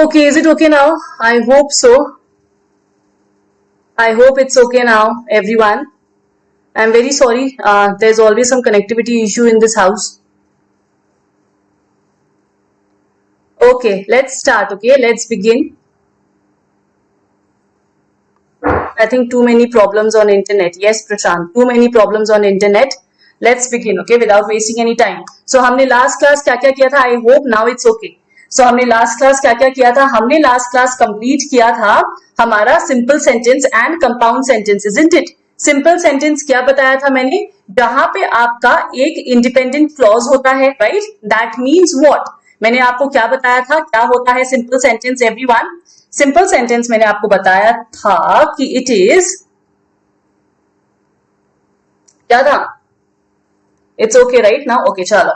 Okay, is it okay now? I hope so. I hope it's okay now, everyone. I'm very sorry. There's always some connectivity issue in this house. Okay, let's start. Okay, let's begin. I think too many problems on internet. Yes, Prashant, too many problems on internet. Let's begin. Okay, without wasting any time. So हमने last class क्या क्या किया था? I hope now it's okay. So हमने last class क्या क्या किया था? हमने last class complete किया था हमारा simple sentence and compound sentence, isn't it? Simple sentence क्या बताया था मैंने? जहां पे आपका एक इंडिपेंडेंट क्लॉज होता है, राइट? That means what? मैंने आपको क्या बताया था? क्या होता है simple sentence everyone? Simple sentence मैंने आपको बताया था कि इट इज क्या था? It's okay right now? Okay चलो,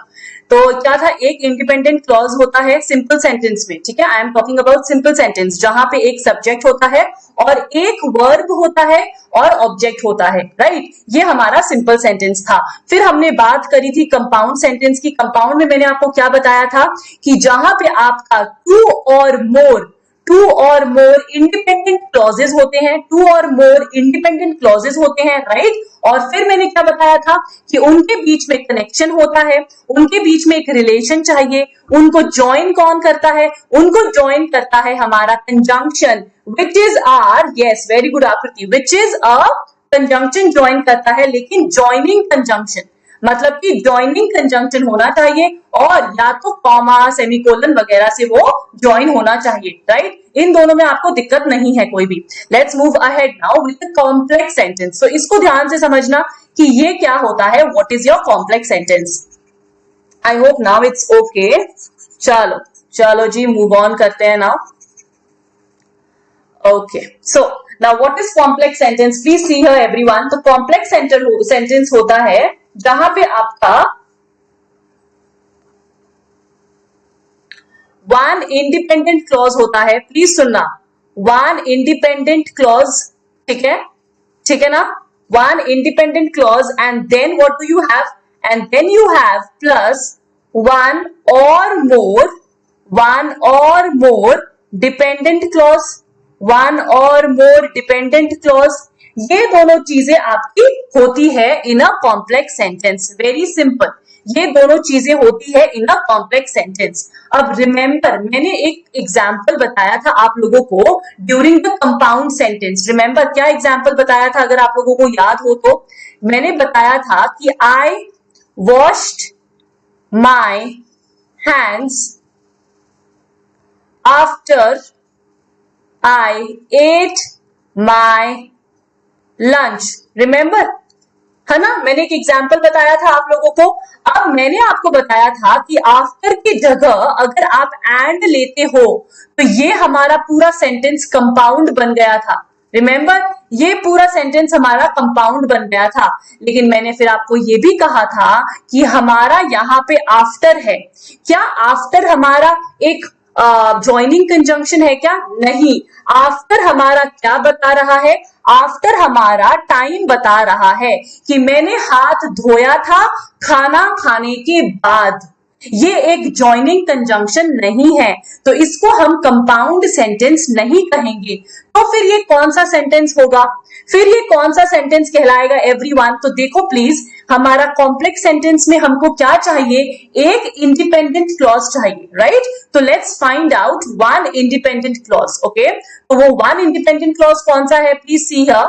तो क्या था? एक इंडिपेंडेंट क्लॉज होता है सिंपल सेंटेंस में, ठीक है? I am talking about simple sentence जहां पे एक सब्जेक्ट होता है और एक वर्ब होता है और ऑब्जेक्ट होता है, राइट? ये हमारा सिंपल सेंटेंस था। फिर हमने बात करी थी कंपाउंड सेंटेंस की। कंपाउंड में मैंने आपको क्या बताया था कि जहां पे आपका टू और मोर इंडिपेंडेंट क्लॉजेस होते हैं, टू और मोर इंडिपेंडेंट क्लॉजेस होते हैं, राइट? और फिर मैंने क्या बताया था कि उनके बीच में कनेक्शन होता है, उनके बीच में एक रिलेशन चाहिए। उनको ज्वाइन कौन करता है? उनको ज्वाइन करता है हमारा conjunction, which is or, yes very good Akriti, which is a conjunction join करता है, लेकिन ज्वाइनिंग कंजंक्शन, मतलब कि ज्वाइनिंग कंजंक्शन होना चाहिए और या तो कॉमा सेमीकोलन वगैरह से वो ज्वाइन होना चाहिए, राइट? इन दोनों में आपको दिक्कत नहीं है कोई भी। Let's move ahead now with the complex sentence. तो इसको ध्यान से समझना कि ये क्या होता है, what is your complex sentence. I hope now it's okay. चलो चलो जी, मूव ऑन करते हैं now. Okay, so now what is complex sentence? Please see here everyone. तो कॉम्प्लेक्स सेंटेंस होता है जहां पे आपका वन इंडिपेंडेंट क्लॉज होता है। प्लीज सुनना, वन इंडिपेंडेंट क्लॉज, ठीक है? ठीक है ना? One independent clause and then what do you have? And then you have plus one or more dependent clause, one or more dependent clause. ये दोनों चीजें आपकी होती है in a complex sentence. Very simple, ये दोनों चीजें होती है इन अ कॉम्प्लेक्स सेंटेंस। अब रिमेंबर, मैंने एक एग्जाम्पल बताया था आप लोगों को during the compound sentence. Remember क्या एग्जाम्पल बताया था? अगर आप लोगों को याद हो तो मैंने बताया था कि I washed my hands after I ate my lunch. Remember है ना? मैंने एक एग्जाम्पल बताया था आप लोगों को। अब मैंने आपको बताया था कि आफ्टर की जगह अगर आप एंड लेते हो तो ये हमारा पूरा सेंटेंस कंपाउंड बन गया था। रिमेंबर, ये पूरा सेंटेंस हमारा कंपाउंड बन गया था। लेकिन मैंने फिर आपको ये भी कहा था कि हमारा यहाँ पे आफ्टर है। क्या आफ्टर हमारा एक ज्वाइनिंग कंजंक्शन है क्या? नहीं। आफ्टर हमारा क्या बता रहा है? आफ्टर हमारा टाइम बता रहा है कि मैंने हाथ धोया था खाना खाने के बाद। ये एक ज्वाइनिंग कंजंक्शन नहीं है, तो इसको हम कंपाउंड सेंटेंस नहीं कहेंगे। तो फिर ये कौन सा सेंटेंस होगा? फिर ये कौन सा सेंटेंस कहलाएगा एवरीवन? तो देखो प्लीज, हमारा कॉम्प्लेक्स सेंटेंस में हमको क्या चाहिए? एक इंडिपेंडेंट क्लॉज चाहिए, राइट? तो let's find out one independent clause. Okay, तो वो वन इंडिपेंडेंट क्लॉज कौन सा है? Please see here,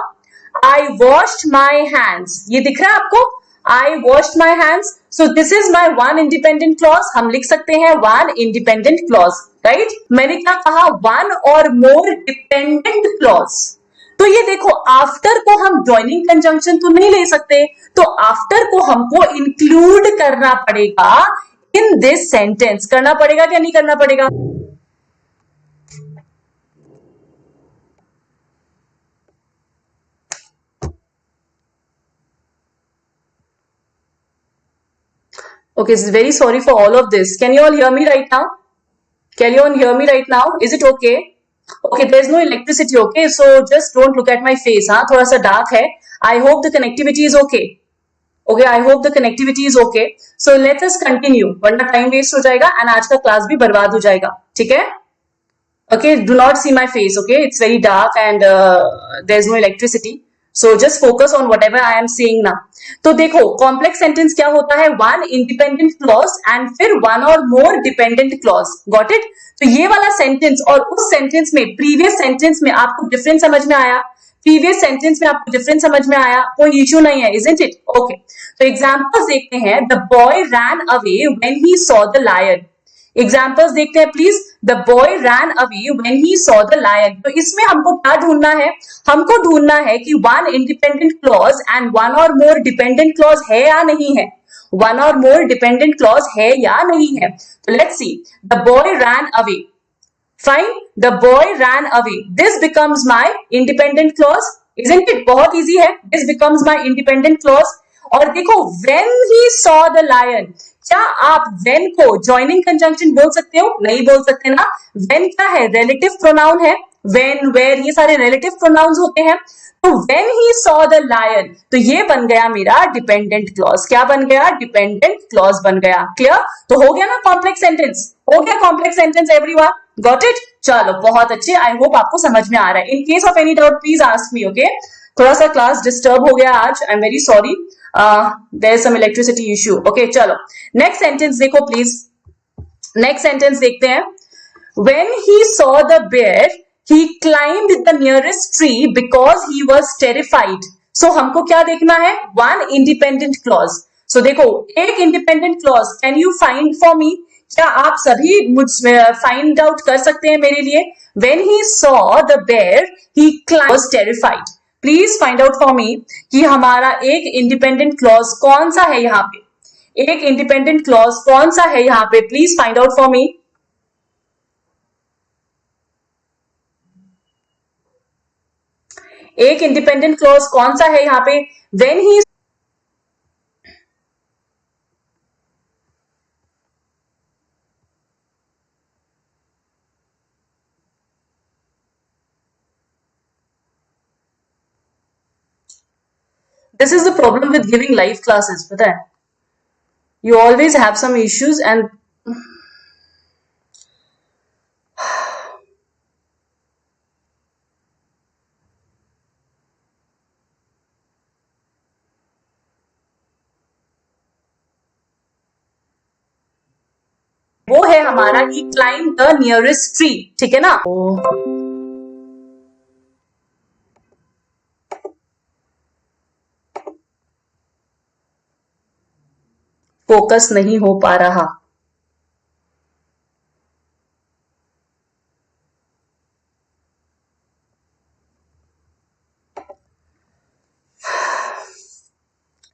I washed my hands. ये दिख रहा है आपको? I washed my hands. So this is my one independent clause. हम लिख सकते हैं वन इंडिपेंडेंट क्लॉज, राइट? मैंने क्या कहा? One or more dependent clause. तो ये देखो, आफ्टर को हम ज्वाइनिंग कंजंक्शन तो नहीं ले सकते, तो आफ्टर को हमको इंक्लूड करना पड़ेगा इन दिस सेंटेंस। करना पड़ेगा क्या नहीं करना पड़ेगा? Okay, very sorry for all of this. Can you all hear me right now? Can you all hear me right now? Is it okay? Okay, there's no electricity, okay? So just don't look at my face, हाँ? थोड़ा सा dark है. I hope the connectivity is okay. Okay, I hope the connectivity is okay. So let us continue. वरना time waste हो जाएगा and आज का class भी बर्बाद हो जाएगा, ठीक है? Okay, do not see my face. Okay, it's very dark and there's no electricity. So just focus on whatever I am saying now. तो देखो कॉम्प्लेक्स सेंटेंस क्या होता है, वन इंडिपेंडेंट क्लॉज एंड फिर one or more dependent clause. Got it. तो ये वाला sentence और उस सेंटेंस में, प्रीवियस सेंटेंस में आपको डिफरेंस समझ में आया, प्रीवियस सेंटेंस में आपको डिफरेंस समझ में आया, कोई इश्यू नहीं है, इजंट इट. ओके, तो एग्जांपल्स देखते हैं. The boy ran away when he saw the lion. Examples देखते हैं please. The boy ran away when he saw the lion. तो इसमें हमको क्या ढूंढना है, हमको ढूंढना है कि one independent clause and one or more dependent clause है या नहीं है, one or more dependent clause है या नहीं है. तो let's see. The boy ran away. Fine, the boy ran away. This becomes my independent clause, isn't it. बहुत इजी है. This becomes my independent clause. और देखो when he saw the lion, क्या आप व्हेन को जॉइनिंग कंजंक्शन बोल सकते हो? नहीं बोल सकते ना. व्हेन क्या है, रिलेटिव प्रोनाउन है. व्हेन, वेयर, ये सारे रिलेटिव प्रोनाउंस होते हैं. तो when he saw the lion, तो ये बन गया मेरा डिपेंडेंट क्लॉज. क्या बन गया? डिपेंडेंट क्लॉज बन गया. क्लियर? तो हो गया ना कॉम्प्लेक्स सेंटेंस, हो गया complex sentence everyone. Got it? चलो बहुत अच्छे. आई होप आपको समझ में आ रहा है. In case of any doubt please ask me. Okay, थोड़ा सा क्लास डिस्टर्ब हो गया आज, I am very sorry. There is some electricity issue. Okay चलो नेक्स्ट सेंटेंस देखो प्लीज. नेक्स्ट सेंटेंस देखते हैं. When he saw the bear, he climbed the nearest tree because he was terrified. So हमको क्या देखना है? One independent clause. So देखो एक independent clause. Can you find for me? क्या आप सभी मुझ find out कर सकते हैं मेरे लिए? When he saw the bear, he climbed, was terrified. Please find out for me कि हमारा एक इंडिपेंडेंट क्लॉज कौन सा है यहाँ पे, एक इंडिपेंडेंट क्लॉज कौन सा है यहाँ पे. Please find out for me. एक इंडिपेंडेंट क्लॉज कौन सा है यहाँ पे? When he, this is the problem with giving live classes. पता है, you always have some issues and वो है हमारा कि क्लाइंब द नियरेस्ट ट्री. ठीक है ना. फोकस नहीं हो पा रहा.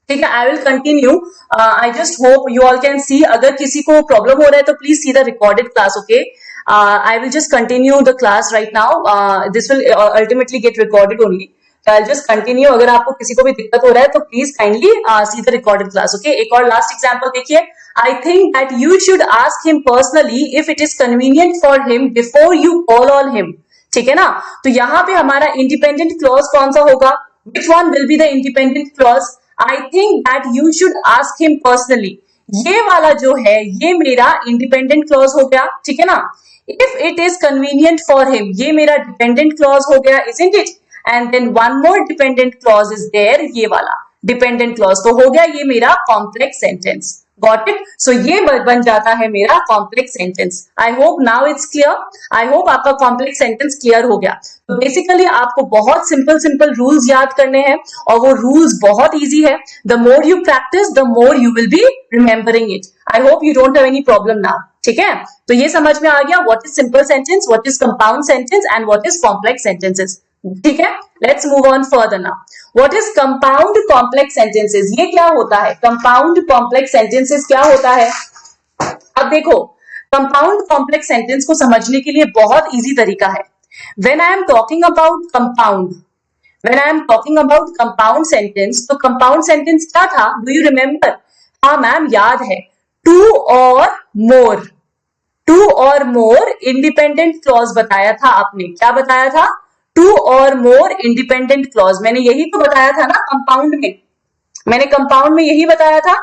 ठीक है, I will continue. I just hope you all can see. अगर किसी को प्रॉब्लम हो रहा है तो please see the recorded class. Okay, I will just continue the class right now. This will ultimately get recorded only. I just continue. अगर आपको किसी को भी दिक्कत हो रहा है तो please kindly C the recorded class. Okay, एक और लास्ट एग्जाम्पल देखिए. I think that you should ask him personally if it is convenient for him before you call on him. ठीक है ना. तो यहाँ पे हमारा इंडिपेंडेंट क्लॉज कौन सा होगा? Which one will be the independent clause? I think that you should ask him personally. ये वाला जो है ये मेरा इंडिपेंडेंट क्लॉज हो गया. ठीक है ना. If it is convenient for him, ये मेरा डिपेंडेंट क्लॉज हो गया, isn't it? And then one more dependent clause is there, ये वाला डिपेंडेंट क्लॉज. तो हो गया ये मेरा complex sentence. Got it. So ये बन जाता है मेरा complex sentence. I hope now it's clear. I hope आपका कॉम्प्लेक्स सेंटेंस क्लियर हो गया. तो बेसिकली आपको बहुत सिंपल सिंपल रूल्स याद करने हैं और वो रूल्स बहुत इजी है. The more you practice the more you will be remembering it. I hope you don't have any problem now. ठीक है, तो ये समझ में आ गया what is simple sentence, what is compound sentence and what is complex sentences. ठीक है, let's move on further now. What is compound complex sentences? ये क्या होता है? कंपाउंड कॉम्प्लेक्स सेंटेंसेस क्या होता है? अब देखो कंपाउंड कॉम्प्लेक्स सेंटेंस को समझने के लिए बहुत इजी तरीका है. When I am talking about compound, when I am talking about compound sentence, तो कंपाउंड सेंटेंस क्या था? Do you remember? हाँ मैम याद है. टू और मोर, टू और मोर इंडिपेंडेंट क्लॉज बताया था आपने. क्या बताया था? टू और मोर इंडिपेंडेंट क्लॉज. मैंने यही तो बताया था ना कंपाउंड में, मैंने कंपाउंड में यही बताया था,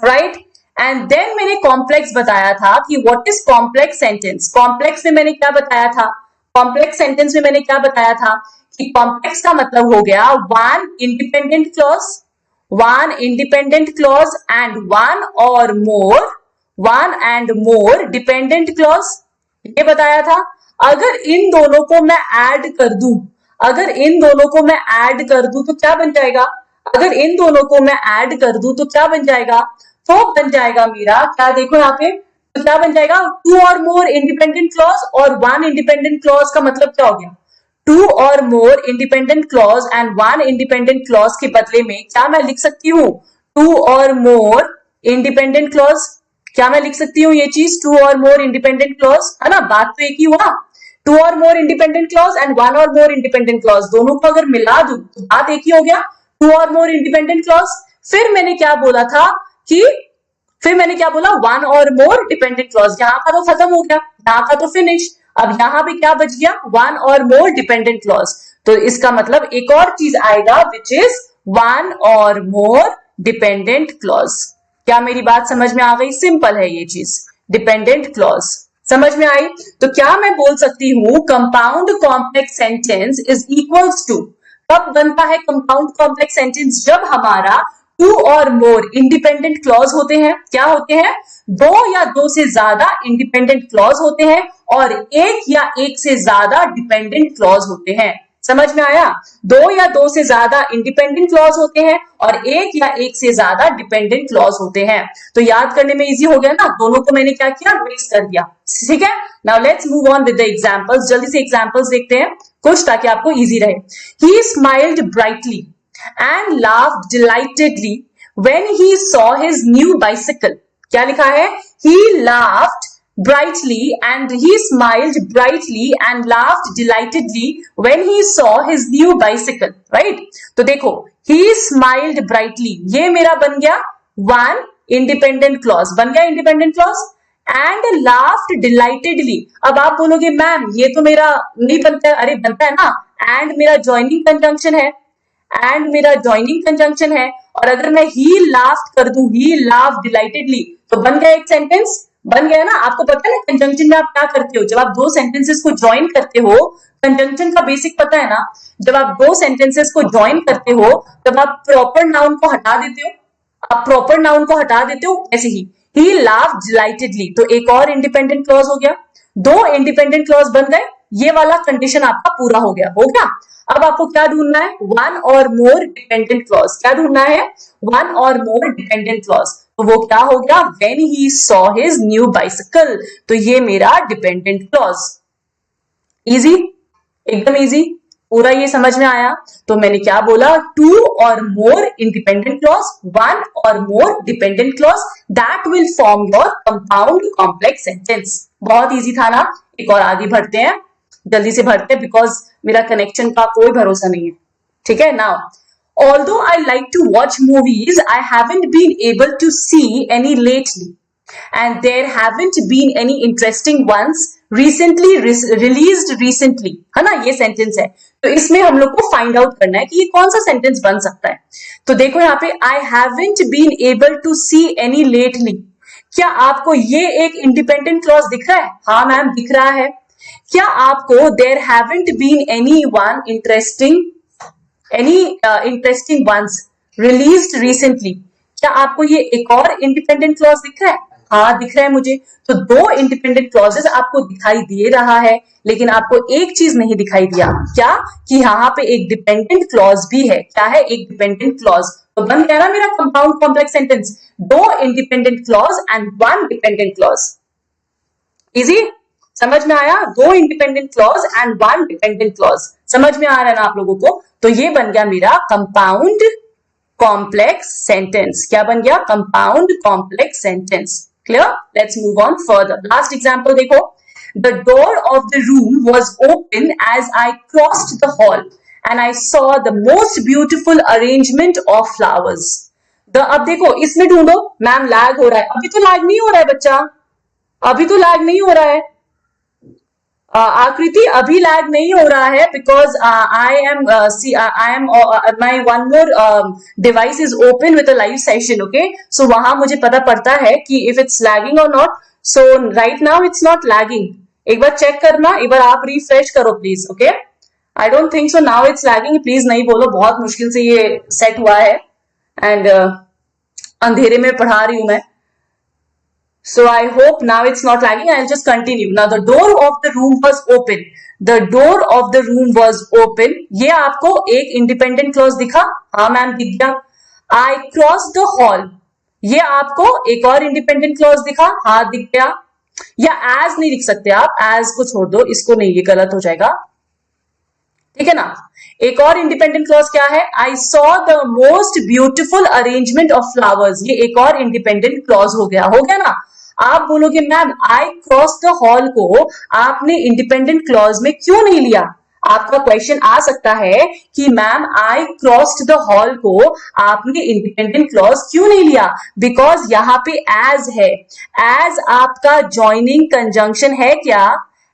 राइट? एंड देन मैंने कॉम्प्लेक्स बताया था कि what is complex sentence. Complex में मैंने क्या बताया था, कॉम्प्लेक्स सेंटेंस में मैंने क्या बताया था कि कॉम्प्लेक्स का मतलब हो गया one independent clause, one independent clause and one and more dependent clause, ये बताया था। अगर इन दोनों को मैं ऐड कर दूं, अगर इन दोनों को मैं ऐड कर दूं तो क्या बन जाएगा, अगर इन दोनों को मैं ऐड कर दूं तो क्या बन जाएगा, तो बन जाएगा मेरा क्या, देखो यहाँ पे तो क्या बन जाएगा, टू और मोर इंडिपेंडेंट क्लॉज और वन इंडिपेंडेंट क्लॉज का मतलब क्या हो गया, टू और more independent clause and one independent clause के बदले में क्या मैं लिख सकती हूँ, टू और मोर इंडिपेंडेंट क्लॉज। क्या मैं लिख सकती हूँ ये चीज, टू और मोर इंडिपेंडेंट क्लॉज, है ना, बात तो एक ही हुआ, टू और more independent clause and one or more independent clause, दोनों को अगर मिला दूं तो बात एक ही हो गया, टू और मोर इंडिपेंडेंट क्लॉज। फिर मैंने क्या बोला था कि फिर मैंने क्या बोला, one or more dependent clause, यहाँ का तो खत्म हो गया, यहाँ का तो फिनिश, अब यहाँ पे क्या बच गया, one or more dependent clause. तो इसका मतलब एक और चीज आएगा which is one or more dependent clause. क्या मेरी बात समझ में आ गई, सिंपल है ये चीज, डिपेंडेंट क्लॉज समझ में आई। तो क्या मैं बोल सकती हूं compound complex sentence is equals to, कब बनता है कंपाउंड कॉम्प्लेक्स सेंटेंस, जब हमारा टू और मोर इंडिपेंडेंट क्लॉज होते हैं, क्या होते हैं, दो या दो से ज्यादा इंडिपेंडेंट क्लॉज होते हैं और एक या एक से ज्यादा डिपेंडेंट क्लॉज होते हैं। समझ में आया, दो या दो से ज्यादा इंडिपेंडेंट क्लॉज होते हैं और एक या एक से ज्यादा डिपेंडेंट क्लॉज होते हैं। तो याद करने में इजी हो गया ना, दोनों को मैंने क्या किया, मिक्स कर दिया, ठीक है। Now let's move on with the examples, जल्दी से एग्जांपल्स देखते हैं कुछ ताकि आपको इजी रहे। ही smiled brightly and laughed delightedly when he saw his new bicycle। क्या लिखा है, he laughed brightly and he smiled brightly and laughed delightedly when he saw his new bicycle, right? तो देखो he smiled brightly, ये मेरा बन गया one independent clause, बन गया independent clause, and laughed delightedly। अब आप बोलोगे मैम ये तो मेरा नहीं बनता है, अरे बनता है ना, and मेरा joining conjunction है, एंड मेरा जॉइनिंग कंजंक्शन है, और अगर मैं ही लाफ्ड कर दूं, ही लाफ डिलाइटेडली, तो बन गया एक सेंटेंस, बन गया ना। आपको पता है ना कंजंक्शन में आप क्या करते हो, जब आप दो सेंटेंसेस को ज्वाइन करते हो, कंजंक्शन का बेसिक पता है ना, जब आप दो सेंटेंसेस को ज्वाइन करते हो तब आप प्रॉपर नाउन को हटा देते हो, आप प्रॉपर नाउन को हटा देते हो, ऐसे ही लाफ डिलाइटेडली, तो एक और इंडिपेंडेंट क्लॉज हो गया, दो इंडिपेंडेंट क्लॉज बन गए, ये वाला कंडीशन आपका पूरा हो गया, हो गया। अब आपको क्या ढूंढना है, one or more dependent clause, क्या ढूंढना है, one or more dependent clause, तो वो क्या हो गया, when he saw his new bicycle, तो ये मेरा डिपेंडेंट क्लॉज। इजी, एकदम इजी, पूरा ये समझ में आया। तो मैंने क्या बोला, टू और more independent clause, one or more dependent clause, that will form your compound complex sentence. बहुत इजी था ना, एक और आगे बढ़ते हैं, जल्दी से भरते हैं बिकॉज मेरा कनेक्शन का कोई भरोसा नहीं है, ठीक है। Now although I like to watch movies, I haven't been able to see any lately and there haven't been any interesting ones recently released recently, है ना, ये सेंटेंस है। तो इसमें हम लोग को फाइंड आउट करना है कि ये कौन सा सेंटेंस बन सकता है। तो देखो यहाँ पे, I haven't been able to see any lately, क्या आपको ये एक इंडिपेंडेंट क्लॉज दिख रहा है, हाँ मैम दिख रहा है। क्या आपको there haven't been any one interesting ones released recently, क्या आपको ये एक और इंडिपेंडेंट क्लॉज दिख रहा है, हाँ दिख रहा है मुझे। तो दो इंडिपेंडेंट क्लॉजेस आपको दिखाई दे रहा है, लेकिन आपको एक चीज नहीं दिखाई दिया, क्या, कि यहाँ पे एक डिपेंडेंट क्लॉज भी है, क्या है, एक डिपेंडेंट क्लॉज। तो बन गया ना मेरा कंपाउंड कॉम्प्लेक्स सेंटेंस, दो independent clause and one dependent clause. Easy, समझ में आया, दो independent clause and one dependent clause, समझ में आ रहा है ना आप लोगों को। तो ये बन गया मेरा कंपाउंड कॉम्प्लेक्स सेंटेंस, क्या बन गया, compound complex sentence. Clear, let's move on further. Last example देखो, the door of the room was open as I crossed the hall and I saw the most beautiful arrangement of flowers. अब देखो इसमें ढूंढो, ma'am lag हो रहा है, अभी तो लैग नहीं हो रहा है बच्चा, अभी तो लैग नहीं हो रहा है, आकृति अभी लैग नहीं हो रहा है because I am my one more device is open with a live session. Okay, so वहां मुझे पता पड़ता है कि if it's lagging or not. So right now it's not lagging. एक बार चेक करना, एक बार आप रिफ्रेश करो please. Okay, I don't think so now it's lagging. Please नहीं बोलो, बहुत मुश्किल से ये सेट हुआ है एंड अंधेरे में पढ़ा रही हूं मैं. So I hope now it's not lagging. I'll just continue. Now the door of the room was open. The door of the room was open. ये आपको एक independent clause दिखा? हाँ मैम दिख गया. I crossed the hall. ये आपको एक और independent clause दिखा? हाँ दिख गया. या as नहीं लिख सकते आप, as को छोड़ दो, इसको नहीं, ये गलत हो जाएगा. ठीक है ना. एक और इंडिपेंडेंट क्लॉज क्या है? आई saw the most beautiful arrangement of flowers. ये एक और इंडिपेंडेंट क्लॉज हो गया ना. आप बोलोगे ma'am I cross the hall को आपने इंडिपेंडेंट क्लॉज में क्यों नहीं लिया? आपका क्वेश्चन आ सकता है कि ma'am I crossed the hall को आपने इंडिपेंडेंट क्लॉज क्यों नहीं लिया? बिकॉज यहाँ पे एज है. एज आपका ज्वाइनिंग कंजंक्शन है क्या?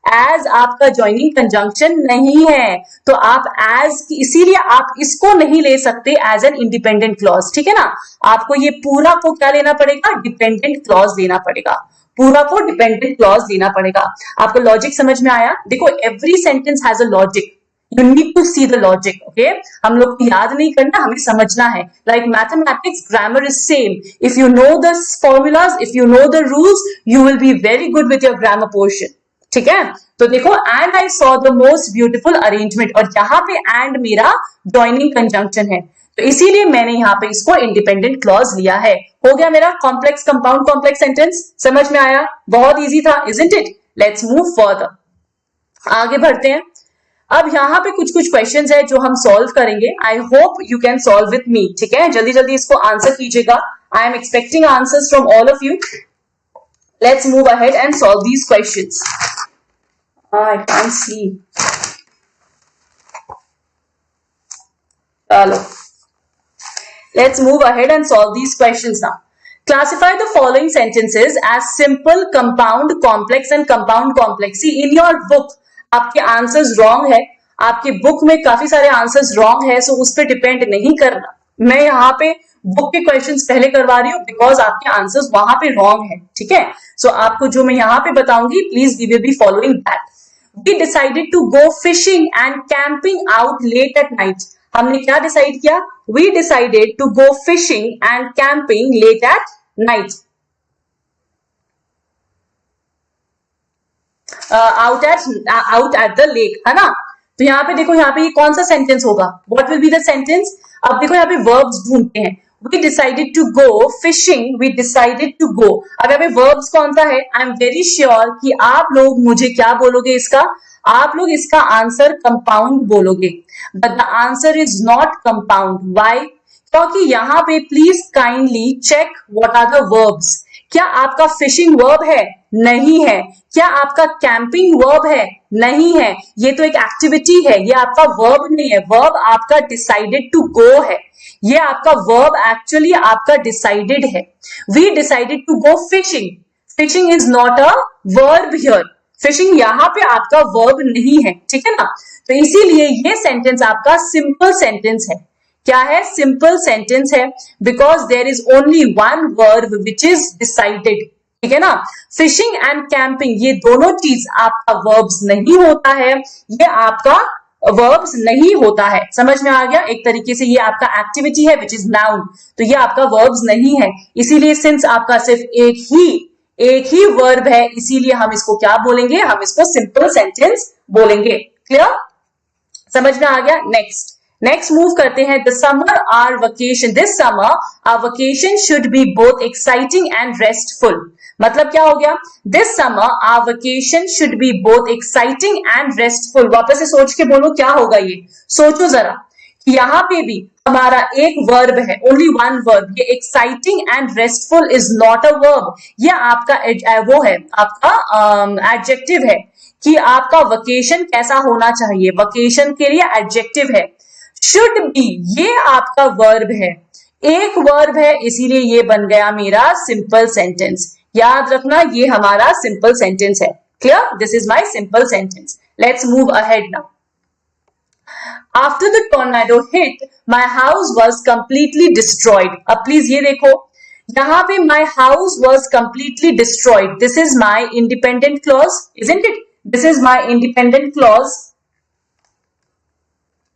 एज आपका ज्वाइनिंग कंजंक्शन नहीं है, तो आप एज, इसीलिए आप इसको नहीं ले सकते एज एन इंडिपेंडेंट क्लॉज. ठीक है ना. आपको ये पूरा को क्या लेना पड़ेगा? डिपेंडेंट क्लॉज लेना पड़ेगा. पूरा को डिपेंडेंट क्लॉज लेना पड़ेगा. आपको लॉजिक समझ में आया? देखो, every sentence has a logic. You need to see the logic. Okay, हम लोग को याद नहीं करना, हमें समझना है. Like mathematics, grammar is same. If you know the formulas, if you know the rules, you will be very good with your grammar portion. ठीक है. तो देखो, and I saw the most beautiful arrangement, और यहाँ पे and मेरा joining conjunction है, तो इसीलिए मैंने यहाँ पे इसको इंडिपेंडेंट क्लॉज लिया है. हो गया मेरा कॉम्प्लेक्स कंपाउंड कॉम्प्लेक्स सेंटेंस. समझ में आया? बहुत इजी था, isn't it? Let's move further. आगे बढ़ते हैं. अब यहाँ पे कुछ क्वेश्चंस है जो हम सॉल्व करेंगे. आई hope you can solve with me. ठीक है, जल्दी जल्दी इसको आंसर कीजिएगा. I am expecting answers from all of you. Let's move ahead and solve these questions. I can't see. Hello. Let's move ahead and solve these questions now. Classify the following sentences as simple, compound, complex and compound complex. See, in your book, आपके answers wrong है. आपके book में काफी सारे answers wrong है, so उस पर depend नहीं करना. मैं यहाँ पे बुक के क्वेश्चंस पहले करवा रही हूँ बिकॉज आपके आंसर्स वहां पे रॉन्ग है. ठीक है, सो आपको जो मैं यहाँ पे बताऊंगी, please we will be following that. We decided to go fishing and camping out late at night. हमने क्या डिसाइड किया? We decided to go fishing and camping late at night. Out at the lake, है ना. तो यहाँ पे देखो, यहाँ पे ये कौन सा सेंटेंस होगा? What will be the sentence? अब देखो यहाँ पे वर्ब्स ढूंढते हैं. We decided to go fishing. We decided to go. अब यहाँ पे verbs कौन सा है? I am very sure कि आप लोग मुझे क्या बोलोगे इसका? आप लोग इसका आंसर कंपाउंड बोलोगे. But the answer is not compound. Why? क्योंकि यहाँ पे please kindly check what are the verbs. क्या आपका फिशिंग वर्ब है? नहीं है. क्या आपका कैंपिंग वर्ब है? नहीं है. ये तो एक एक्टिविटी है, ये आपका वर्ब नहीं है. वर्ब आपका डिसाइडेड टू गो है. ये आपका वर्ब एक्चुअली आपका डिसाइडेड है. We decided to go fishing. Fishing is not a verb here. Fishing यहाँ पे आपका वर्ब नहीं है. ठीक है ना. तो इसीलिए ये सेंटेंस आपका सिंपल सेंटेंस है. क्या है? सिंपल सेंटेंस है because there is only one verb which is decided. ठीक है ना. फिशिंग एंड कैंपिंग ये दोनों चीज आपका वर्ब्स नहीं होता है, ये आपका वर्ब्स नहीं होता है. समझ में आ गया? एक तरीके से ये आपका एक्टिविटी है विच इज नाउन, तो ये आपका वर्ब्स नहीं है. इसीलिए सिंस आपका सिर्फ एक ही वर्ब है, इसीलिए हम इसको क्या बोलेंगे? हम इसको सिंपल सेंटेंस बोलेंगे. क्लियर? समझ में आ गया? नेक्स्ट मूव करते हैं. The summer our vacation. This summer our vacation should be both exciting and restful. मतलब क्या हो गया? This summer our vacation should be both exciting and restful. वापस से सोच के बोलो क्या होगा ये. सोचो जरा कि यहाँ पे भी हमारा एक वर्ब है, ओनली वन वर्ब. ये exciting and restful is not a verb. ये आपका वो है, आपका एडजेक्टिव है कि आपका वेकेशन कैसा होना चाहिए. वेकेशन के लिए एडजेक्टिव है. शुड बी ये आपका वर्ब है, एक वर्ब है, इसीलिए ये बन गया मेरा सिंपल सेंटेंस. याद रखना ये हमारा सिंपल सेंटेंस है. Clear? This is my simple sentence. Let's move ahead now. After the tornado hit, my house was completely destroyed. अब प्लीज ये देखो, यहाँ पे my house was completely destroyed. This is my independent clause, isn't it? This is my independent clause.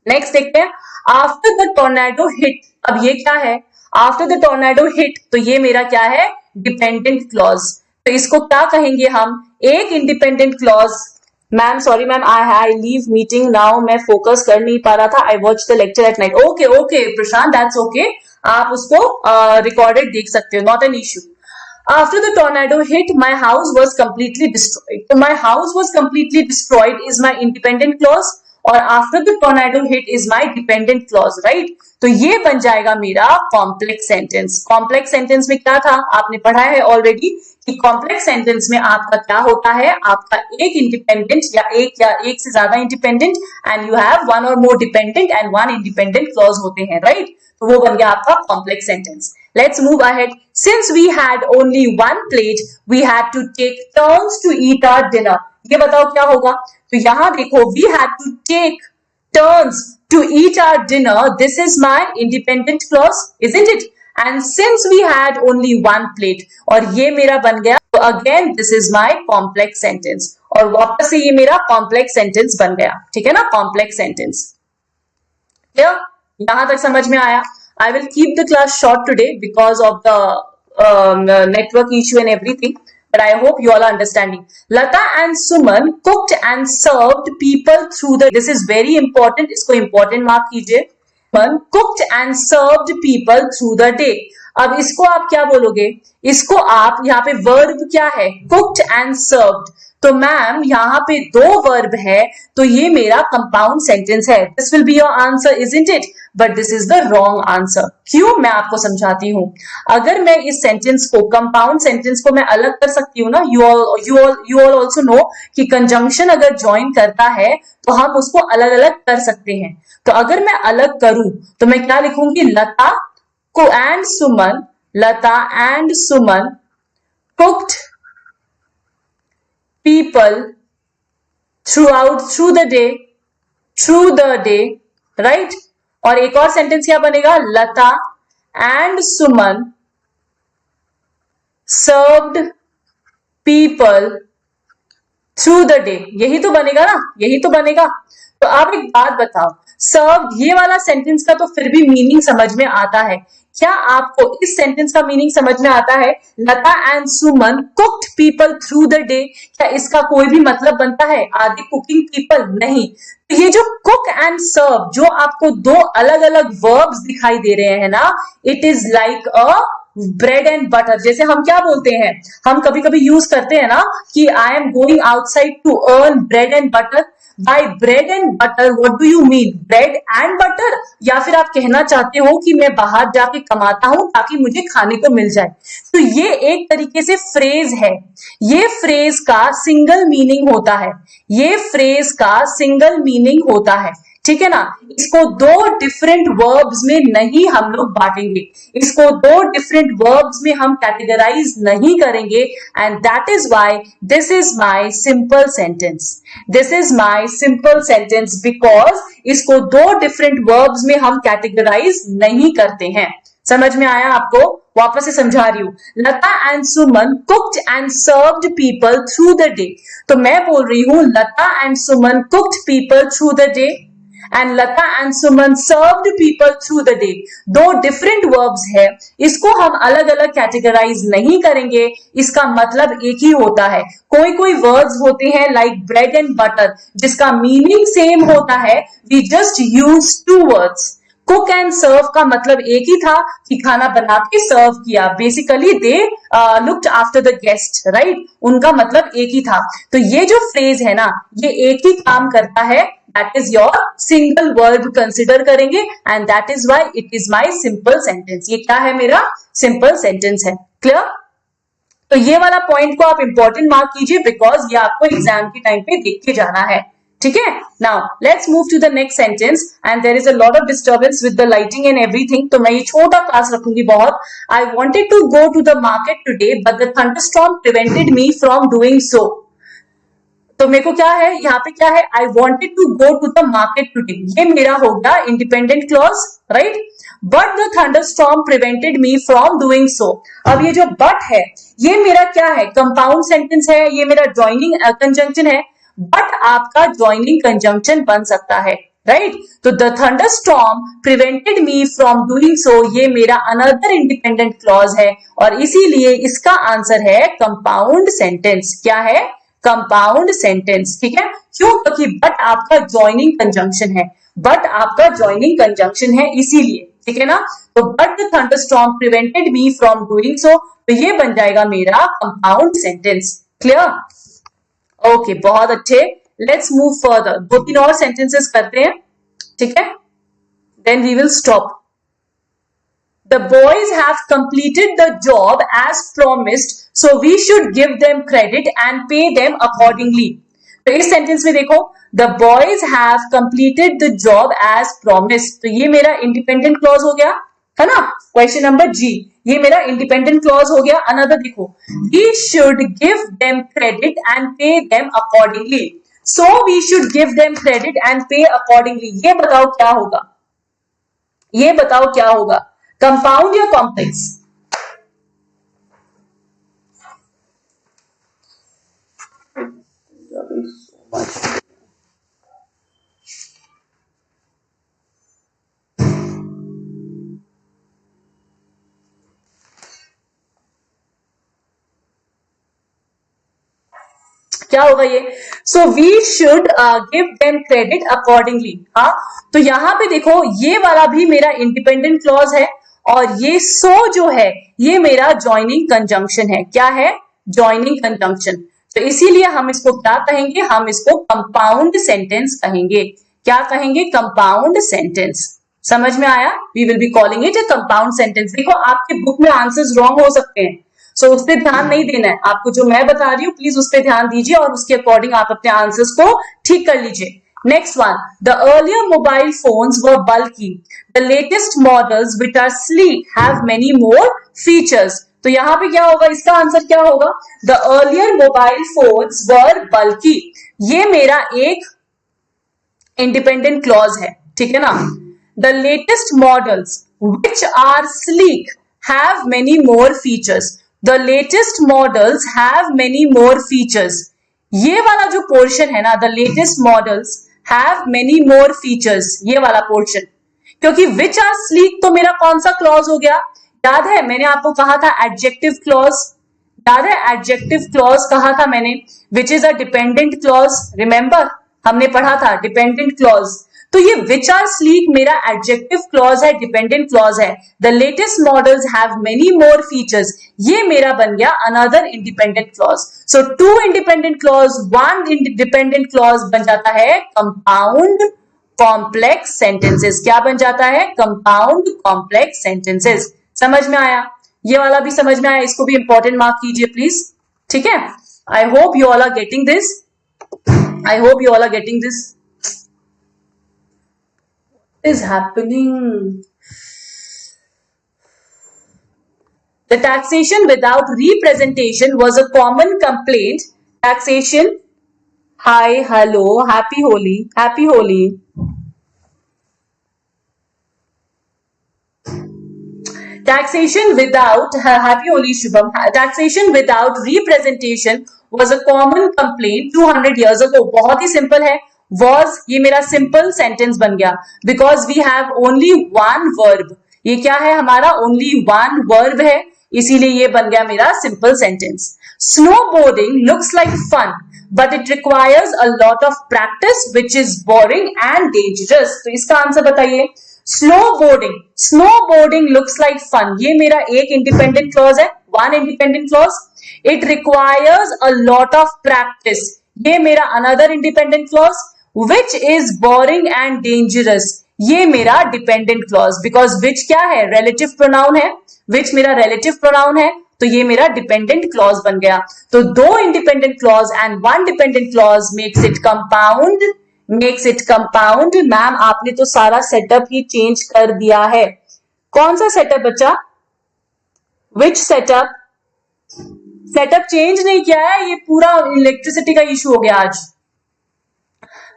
Next देखते हैं, after the tornado hit. अब ये क्या है? After the tornado hit, तो ये मेरा क्या है? Dependent clause. तो इसको क्या कहेंगे हम? एक independent clause. Ma'am sorry ma'am, I leave meeting now, मैं फोकस कर नहीं पा रहा था, I watch the lecture at night. Okay okay Prashant, that's okay, आप उसको रिकॉर्डेड देख सकते हो, not an issue. After the tornado hit, my house was completely destroyed. So my house was completely destroyed is my independent clause और after the tornado hit is my dependent clause, right? तो ये बन जाएगा मेरा complex sentence. Complex sentence में क्या था, आपने पढ़ा है ऑलरेडी कि कॉम्प्लेक्स सेंटेंस में आपका क्या होता है, आपका एक इंडिपेंडेंट या एक से ज्यादा independent and you have one or more dependent and one independent clause होते हैं, राइट? तो वो बन गया आपका complex sentence. Let's move ahead. Since we had only one plate, we had to take turns to eat our dinner. ये बताओ क्या होगा? तो यहां देखो, we had to take turns to eat our dinner. This is my independent clause, isn't it? And since we had only one plate, और ये मेरा बन गया, तो again this is my complex sentence. और वापस से ये मेरा complex sentence बन गया, ठीक है ना? Complex sentence. Clear? यहां तक समझ में आया? I will keep the class short today because of the network issue and everything. But I hope you all are understanding. Lata and Suman cooked and served people through the. This is very important. इसको important mark कीजिए. Suman cooked and served people through the day. अब इसको आप क्या बोलोगे? इसको आप यहाँ पे verb क्या है? Cooked and served. तो मैम यहाँ पे दो वर्ब है, तो ये मेरा कंपाउंड सेंटेंस है. This will be your answer, isn't it? But this is the wrong answer. क्यों? मैं आपको समझाती हूं. अगर मैं इस सेंटेंस को, कंपाउंड सेंटेंस को मैं अलग कर सकती हूँ ना. यू ऑल ऑल्सो नो कि कंजंक्शन अगर ज्वाइन करता है तो हम उसको अलग अलग कर सकते हैं. तो अगर मैं अलग करूं तो मैं क्या लिखूंगी? लता को and Suman, Lata and Suman cooked people through the day, right? और एक और सेंटेंस क्या बनेगा? Lata and Suman served people through the day. यही तो बनेगा ना, यही तो बनेगा. तो आप एक बात बताओ, सर्व्ड ये वाला सेंटेंस का तो फिर भी मीनिंग समझ में आता है. क्या आपको इस सेंटेंस का मीनिंग समझ में आता है? Lata and Suman cooked people through the day. क्या इसका कोई भी मतलब बनता है? Are they cooking people? नहीं. तो ये जो कुक एंड सर्व, जो आपको दो अलग अलग वर्ब्स दिखाई दे रहे हैं ना, it is like a bread and butter. जैसे हम क्या बोलते हैं, हम कभी कभी यूज करते हैं ना कि I am going outside to earn bread and butter. By bread and butter what do you mean? Bread and butter? या फिर आप कहना चाहते हो कि मैं बाहर जाके कमाता हूं ताकि मुझे खाने को मिल जाए. तो ये एक तरीके से फ्रेज है. ये फ्रेज का सिंगल मीनिंग होता है. ये फ्रेज का सिंगल मीनिंग होता है, ठीक है ना? इसको दो डिफरेंट वर्ब्स में नहीं हम लोग बांटेंगे, इसको दो डिफरेंट वर्ब्स में हम कैटेगराइज नहीं करेंगे. And that is why this is my simple sentence. This is my simple sentence because इसको दो डिफरेंट वर्ब्स में हम कैटेगराइज नहीं करते हैं. समझ में आया आपको? वापस से समझा रही हूं. Lata and Suman cooked and served people through the day. तो मैं बोल रही हूं Lata and Suman cooked people through the day and Lata and Suman served people through the day. दो different verbs है, इसको हम अलग अलग कैटेगराइज नहीं करेंगे. इसका मतलब एक ही होता है. कोई कोई वर्ड्स होते हैं लाइक ब्रेड एंड बटर जिसका मीनिंग सेम होता है. We just use two words. Cook and serve का मतलब एक ही था कि खाना बना के सर्व किया. Basically they looked after the guest, right? उनका मतलब एक ही था. तो ये जो फ्रेज है ना, ये एक ही काम करता है. That is your single verb consider करेंगे and that is why it is my simple sentence. ये क्या है? मेरा simple sentence है. क्लियर? तो ये वाला पॉइंट को आप इंपॉर्टेंट मार्क कीजिए बिकॉज ये आपको एग्जाम के टाइम पे देख के जाना है. ठीक है? Now let's move to the next sentence and there is a lot of disturbance with the lighting and everything. तो मैं ये छोटा क्लास रखूंगी बहुत. I wanted to go to the market today but the thunderstorm prevented me from doing so. तो मेरे को क्या है यहाँ पे, क्या है, I wanted to go to the market today, ये मेरा हो गया independent clause, right. But the thunderstorm prevented me from doing सो। अब ये जो बट है ये मेरा क्या है, कंपाउंड सेंटेंस है, ये मेरा ज्वाइनिंग कंजंक्शन है, बट आपका ज्वाइनिंग कंजंक्शन बन सकता है, राइट। तो the thunderstorm prevented me from doing सो, ये मेरा अनदर इंडिपेंडेंट क्लॉज है, और इसीलिए इसका आंसर है कंपाउंड सेंटेंस। क्या है, कंपाउंड सेंटेंस, ठीक है। क्यों, क्योंकि बट आपका ज्वाइनिंग कंजंक्शन है, बट आपका ज्वाइनिंग कंजंक्शन है, इसीलिए, ठीक है ना। तो but the thunderstorm prevented me from doing so, तो ये बन जाएगा मेरा कंपाउंड सेंटेंस। क्लियर, ओके, बहुत अच्छे। लेट्स मूव फर्दर, 2-3 और सेंटेंसेस करते हैं, ठीक है, then we will stop. The boys have completed the job as promised, so we should give them credit and pay them accordingly. तो इस सेंटेंस में देखो, the boys have completed the job as promised, तो ये मेरा independent clause हो गया, है ना। क्वेश्चन नंबर जी, ये मेरा इंडिपेंडेंट क्लॉज हो गया। अनदर देखो, we should give them credit and pay them accordingly, so we should give them credit and pay accordingly, ये बताओ क्या होगा, ये बताओ क्या होगा, कंपाउंड या कॉम्प्लेक्स? क्या होगा ये, so we should give them credit accordingly. हाँ, तो यहां पे देखो ये वाला भी मेरा इंडिपेंडेंट क्लॉज है, और ये सो जो है ये मेरा ज्वाइनिंग कंजंक्शन है। क्या है, ज्वाइनिंग कंजंक्शन। तो इसीलिए हम इसको क्या कहेंगे, हम इसको कंपाउंड सेंटेंस कहेंगे। क्या कहेंगे, कंपाउंड सेंटेंस। समझ में आया, we will be calling it a compound sentence. देखो आपके बुक में आंसर्स रॉन्ग हो सकते हैं, सो उस पर ध्यान नहीं देना है आपको, जो मैं बता रही हूँ प्लीज उस पर ध्यान दीजिए और उसके अकॉर्डिंग आप अपने आंसर्स को ठीक कर लीजिए। Next one, the earlier mobile phones were bulky. The latest models, which are sleek, have many more features. तो यहाँ पे क्या होगा, इसका आंसर क्या होगा, the earlier mobile phones were bulky. ये मेरा एक इंडिपेंडेंट क्लॉज है, ठीक है ना। The latest models, which are sleek, have many more features. The latest models have many more features. ये वाला जो पोर्शन है ना, the latest models have many more features, ये वाला पोर्शन, क्योंकि which are sleek तो मेरा कौन सा क्लॉज हो गया, याद है मैंने आपको कहा था एडजेक्टिव क्लॉज, याद है एडजेक्टिव क्लॉज कहा था मैंने, which is a dependent clause, remember हमने पढ़ा था डिपेंडेंट क्लॉज। तो ये विच आर स्लीक मेरा एडजेक्टिव क्लॉज है, डिपेंडेंट क्लॉज है। The latest models have many more features, ये मेरा बन गया अनदर इंडिपेंडेंट क्लॉज। सो 2 इंडिपेंडेंट क्लॉज 1 डिपेंडेंट क्लॉज बन जाता है कंपाउंड कॉम्प्लेक्स सेंटेंसेस। क्या बन जाता है, कंपाउंड कॉम्प्लेक्स सेंटेंसेस। समझ में आया, ये वाला भी समझ में आया, इसको भी इंपॉर्टेंट मार्क कीजिए प्लीज, ठीक है। I hope you all are getting this, I hope you all are getting this. Is happening. The taxation without representation was a common complaint. Taxation, hi, hello, happy Holi, happy Holi. Taxation without, happy Holi Shubham. Taxation without representation was a common complaint 200 years ago. बहुत ही simple है, was ये मेरा simple sentence बन गया, because we have only one verb. ये क्या है हमारा, ओनली वन वर्ब है, इसीलिए ये बन गया मेरा simple sentence. Snowboarding looks like fun but it requires a lot of practice which is boring and dangerous. तो इसका आंसर बताइए, snowboarding, snowboarding looks like fun, ये मेरा एक इंडिपेंडेंट क्लॉज है, one independent clause. It requires a lot of practice, ये मेरा another independent clause. Which is boring and dangerous, ये मेरा डिपेंडेंट क्लॉज, बिकॉज विच क्या है, रिलेटिव प्रोनाउन है, विच मेरा रिलेटिव प्रोनाउन है, तो ये मेरा डिपेंडेंट क्लॉज बन गया। तो 2 independent clause and 1 dependent clause makes it compound, makes it compound. Ma'am आपने तो सारा सेटअप ही चेंज कर दिया है, कौन सा सेटअप बच्चा, विच सेटअप, सेटअप चेंज नहीं किया है, ये पूरा इलेक्ट्रिसिटी का इशू हो गया आज।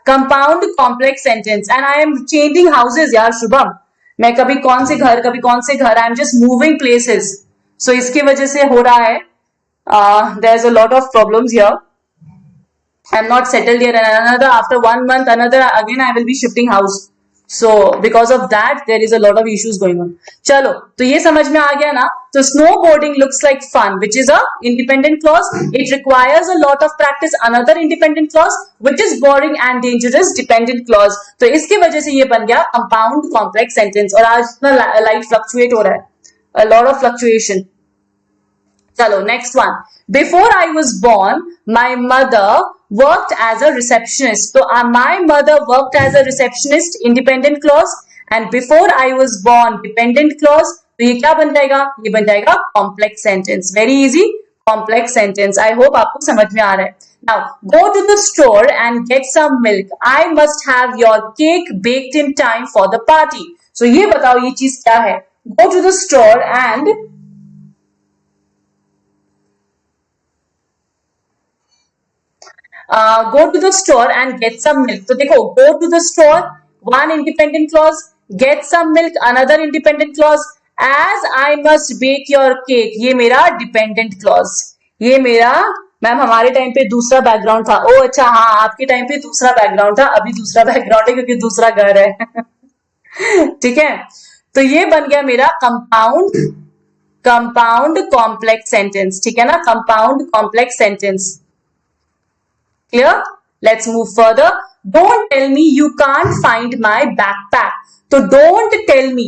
Compound complex sentence, and I am changing houses यार शुभम, मैं कभी कौन से घर कभी कौन से घर, I am just moving places, so इसकी वजह से हो रहा है। There is a lot of problems here, I am not settled here, another after 1 month another again I will be shifting house, so because of that there is a lot of issues going on। चलो तो ये समझ में आ गया ना। तो snowboarding looks like fun, which is a independent clause, it requires a lot of practice, another independent clause, which is boring and dangerous dependent clause। तो इसकी वजह से ये बन गया compound complex sentence। और आज इतना लाइट फ्लक्चुएट हो रहा है, a lot of fluctuation। चलो next one, before I was born my mother worked as a receptionist। तो my mother worked as a receptionist independent clause, and before I was born dependent clause। तो ये क्या बन जाएगा, ये बन जाएगा complex sentence, very easy complex sentence। I hope आपको समझ में आ रहा है। Now go to the store and get some milk, I must have your cake baked in time for the party। so ये बताओ ये चीज क्या है, go to the store and go to the store and get some milk। तो देखो go to the store one independent clause, get some milk another independent clause, as I must bake your cake ये मेरा dependent clause। ये मेरा, ma'am हमारे time पे दूसरा background था। ओ अच्छा हाँ, आपके टाइम पे दूसरा बैकग्राउंड था, अभी दूसरा बैकग्राउंड है क्योंकि दूसरा घर है। ठीक है, तो ये बन गया मेरा कंपाउंड कॉम्प्लेक्स सेंटेंस। ठीक है ना, compound complex sentence. Clear? Let's move further. Don't tell me you can't find my backpack। तो don't tell me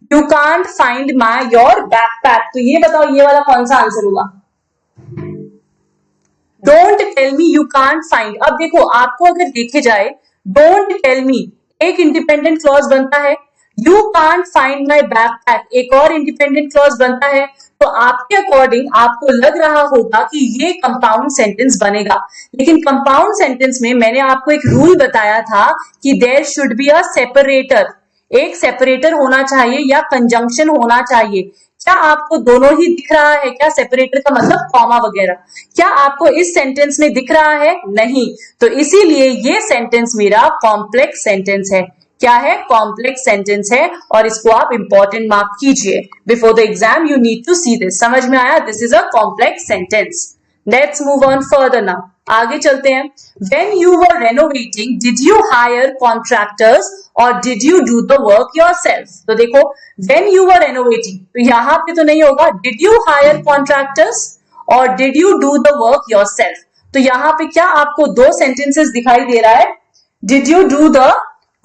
you can't find your backpack। तो ये बताओ ये वाला कौन सा आंसर होगा? Don't tell me you can't find। अब देखो आपको अगर देखे जाए don't tell me एक इंडिपेंडेंट क्लॉज बनता है, you can't find my backpack एक और इंडिपेंडेंट क्लॉज बनता है। तो आपके अकॉर्डिंग आपको लग रहा होगा कि ये कंपाउंड सेंटेंस बनेगा, लेकिन कंपाउंड सेंटेंस में मैंने आपको एक रूल बताया था कि there should be a separator, एक सेपरेटर होना चाहिए या कंजंक्शन होना चाहिए। क्या आपको दोनों ही दिख रहा है क्या? सेपरेटर का मतलब कॉमा वगैरह, क्या आपको इस सेंटेंस में दिख रहा है? नहीं। तो इसीलिए ये सेंटेंस मेरा कॉम्प्लेक्स सेंटेंस है। क्या है? कॉम्प्लेक्स सेंटेंस है, और इसको आप इंपॉर्टेंट मार्क कीजिए। Before the exam you need to see this. समझ में आया? This is a complex sentence. Let's move on further now, आगे चलते हैं। When you were renovating, did you hire contractors or did you do the work yourself? तो देखो when you were renovating, तो यहाँ पे तो नहीं होगा did you hire contractors or did you do the work yourself। तो यहाँ पे क्या आपको दो सेंटेंसेस दिखाई दे रहा है? Did you do the,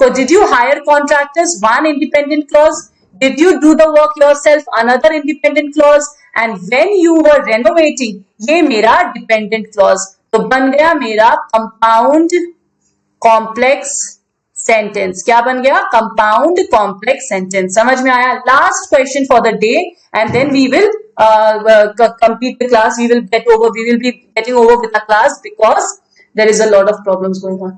so did you hire contractors, one independent clause, did you do the work yourself, another independent clause, and when you were renovating ये मेरा dependent clause। तो बन गया मेरा कंपाउंड कॉम्प्लेक्स सेंटेंस। क्या बन गया? Compound complex sentence. समझ में आया? Last question for the day and then we will complete the class, we will be getting over with the class because there is a lot of problems going on।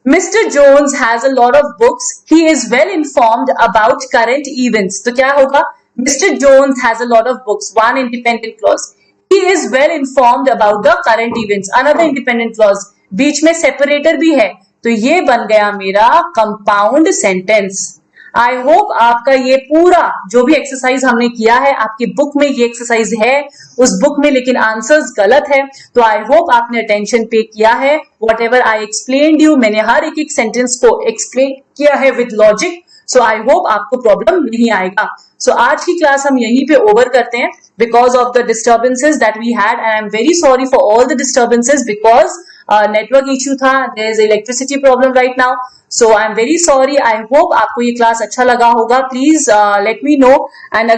Mr. Jones has a lot of books, he is well informed about current events। तो क्या होगा? Mr. Jones has a lot of books, one independent clause, he is well informed about the current events, another independent clause, बीच में separator भी है। तो ये बन गया मेरा कंपाउंड सेंटेंस। आई होप आपका ये पूरा जो भी एक्सरसाइज हमने किया है, आपकी बुक में ये एक्सरसाइज है, उस बुक में लेकिन आंसर्स गलत है। तो आई होप आपने अटेंशन पे किया है। What ever I explained you, मैंने हर एक सेंटेंस को एक्सप्लेन किया है with logic. So I hope आपको प्रॉब्लम नहीं आएगा। सो आज की क्लास हम यहीं पे ओवर करते हैं because of the disturbances that we had, and I am very sorry for all the disturbances because network issue था, there is electricity problem right now. So I am very sorry. I hope आपको ये class अच्छा लगा होगा। Please let me know, and